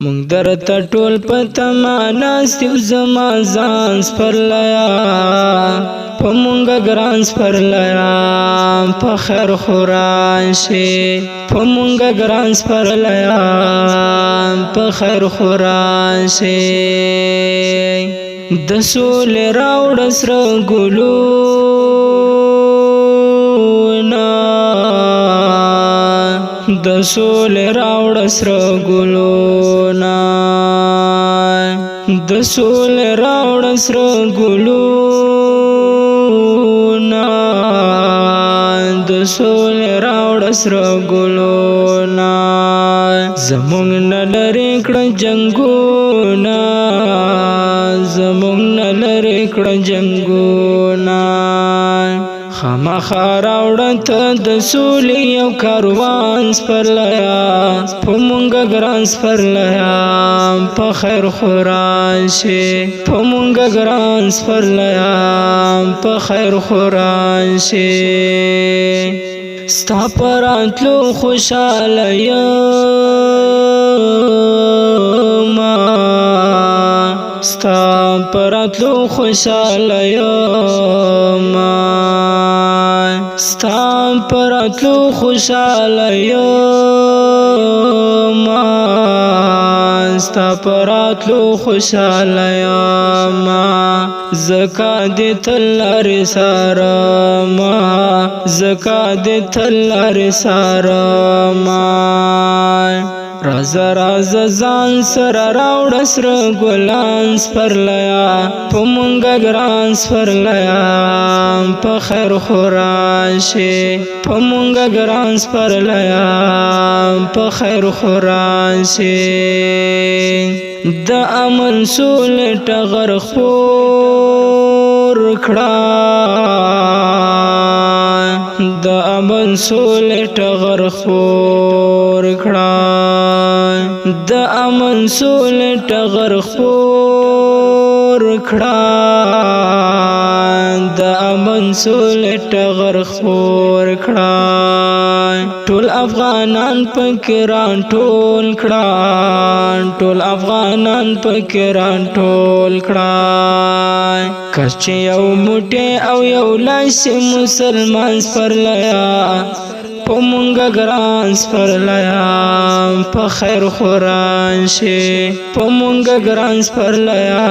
مونږ درته ټول په تمه ناست یو زما ځان سپرلیا په مونږه ګران سپرلیا په خیر خو راشې په مونږه ګران سپرلیا په خیر خو راشې د سولې راوړه سره ګلونه د سولې راوړه سره ګلونه د سولې راوړه سره ګلونه د سولې راوړه سره ګلونه زمونږ نه لرې کړه جنګونه زمونږ نه لرې کړه جنګونه خامخا راوړه ته د سولې یو کاروان سپرلیا په مونږه ګران سپرلیا په خیر خو راشې په مونږه ګران سپرلیا په خیر خو راشې ستا په راتلو خوشحاله یمه ستا په راتلو خوشحاله یمه ستا په راتلو خوشحاله یمه ستا په راتلو خوشحاله یمه زکا دې تل لارې څارمه زکا دې تل لارې څارمه رازه رازه ځان سره راوړه سره ګلان سپرلیا په مونږه ګران سپرلیا په خیر خو راشې په مونږه ګران سپرلیا په خیر خو راشې د امن سولې ټغر خپور کړه د امن سولې ټغر خپور کړه د امن سولې ټغر خپور کړه د امن سولې ټغر خپور کړه ټول افغانان پکې راټول کړه ټول افغانان پکې راټول کړه کچ یو موټی او یو لاس مسلمان سپرلیا په مونږه ګران سپرلیا په خیر خو راشې په مونږه ګران سپرلیا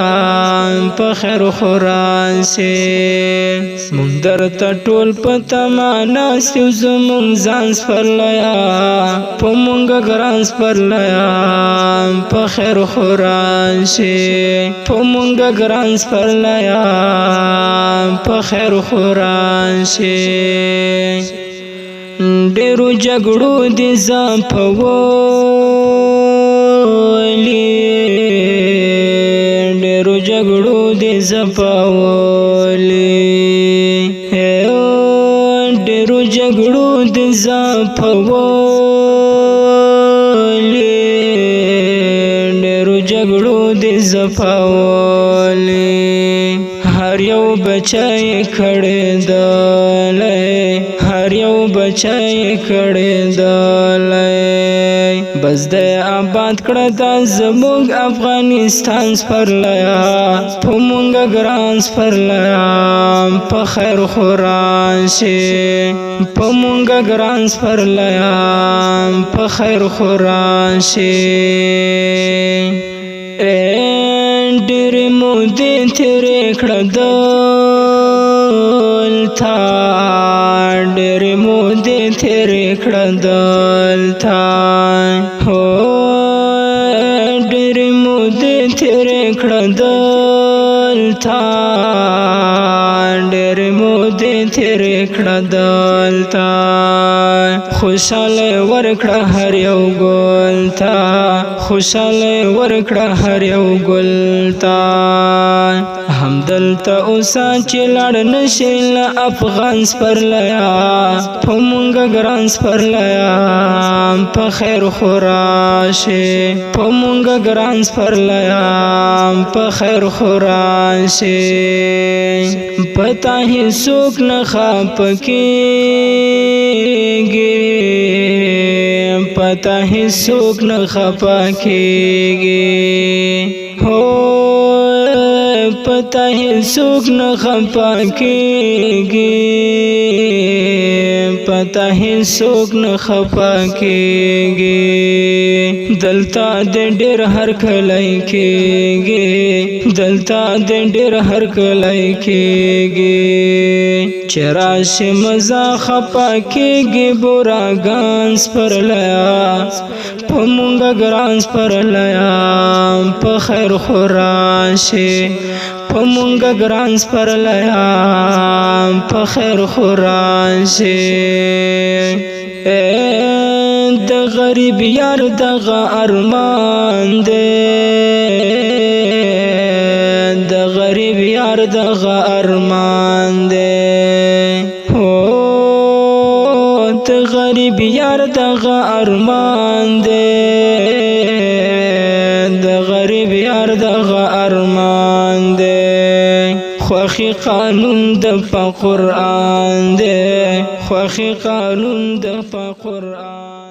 په خیر خو راشې مونږ درته ټول په تمه ناست یو زمونږ ځان سپرلیا په مونږه ګران سپرلیا په خیر خو راشې په مونږه ګران سپرلیا په خیر خو راشې ډېرو جګړو دې ځپولي ډېرو جګړو دې ځپولي ډېرو جګړو دې ځپولي ډېرو جګړو دې ځپولي هر یو بچی کړېدلی هر یو بچی کړېدلی بس دی آباد کړه دا زموږ افغانستان سپرلیا په مونږه ګران سپرلیا په خیر خو راشې په مونږه ګران سپرلیا په خیر خو راشې ډېرې مودې تېرې کړه دلته ډېرې مودې تېرې کړه دلته هو ډېرې مودې تېرې کړه دلته ډېرې مودې تېرې کړه دلته خوشحاله ورکړه هر یو ګل ته خوشحاله ورکړه هر یو ګل ته همدلته اوسه چې لاړ نشي له افغان سپرلیا په مونږه ګران سپرلیا په خیر خو راشې په مونږه ګران سپرلیا په خیر خو راشې پتا هیڅوک نه خفه کېږي پتا هیڅوک نه خفا کېږي هو پتا هیڅوک نه خفا کېږي پتا هیڅوک نه خفا کېږي دلته د ډېر هرکلی کېږي دلته د ډېر هرکلی کېږي چې راشي مزه خفا کېږي بوراګان سپرلیا په مونږه ګران سپرلیا په خیر خو راشي په مونږه ګران سپرلیا په خیر خو راشي د غریب یار دغه ارمان دی د غریب یار دغه ارمان دی هو د غریب یار دغه ارمان دی د غریب یار دغه ارمان دی خوخي قانون د په قرآن دی خوخي قانون د په قرآن